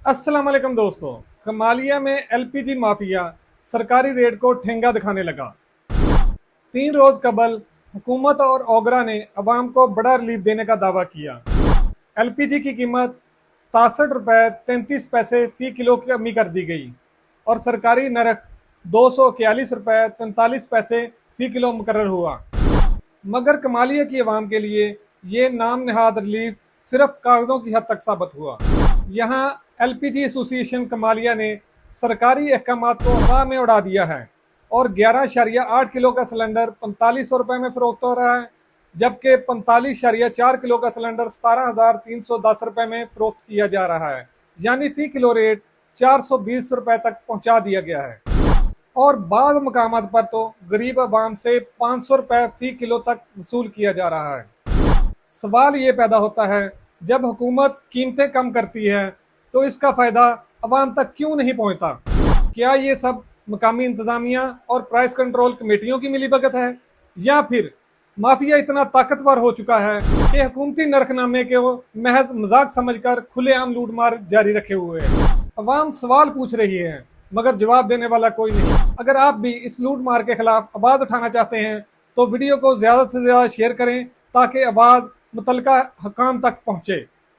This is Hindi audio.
अस्सलाम वालेकुम दोस्तों। कमालिया में एलपीजी माफिया सरकारी रेट को ठेंगा दिखाने लगा। 3 रोज कबल हुकूमत और ओगरा ने अवाम को बड़ा रिलीफ देने का दावा किया। एलपीजी की कीमत 67 रुपए 33 पैसे फी किलो की कमी कर दी गई और सरकारी नरख 241 रुपए 43 पैसे फी किलो मुकर्रर हुआ। मगर कमालिया की अवाम के लिए ये नाम नहाद रिलीफ सिर्फ कागजों की हद तक साबित हुआ। यहाँ एलपीजी एसोसिएशन कमालिया ने सरकारी अहकामात को हवा में उड़ा दिया है और 11.8 किलो का सिलेंडर 4500 रुपए में फरोख्त हो रहा है, जबकि 45.4 किलो का सिलेंडर 17,310 रुपए में फरोख्त किया जा रहा है। यानी फी किलो रेट 420 रुपए तक पहुंचा दिया गया है और बाद मकामात पर तो गरीब आवाम से 500 रुपए फी किलो तक वसूल किया जा रहा है। सवाल ये पैदा होता है, जब हुकूमत कीमतें कम करती है तो इसका फायदा अवाम तक क्यों नहीं पहुंचता? क्या ये सब मकामी इंतजामिया और प्राइस कंट्रोल कमेटियों की मिलीभगत है, या फिर माफिया इतना ताकतवर हो चुका है कि हुकूमती नरखनामे के वो महज मजाक समझकर खुलेआम लूटमार जारी रखे हुए है? अवाम सवाल पूछ रही है मगर जवाब देने वाला कोई नहीं। अगर आप भी इस लूटमार के खिलाफ आवाज उठाना चाहते हैं तो वीडियो को ज्यादा से ज्यादा शेयर करें ताकि आवाज मुतलका हकाम तक पहुंचे।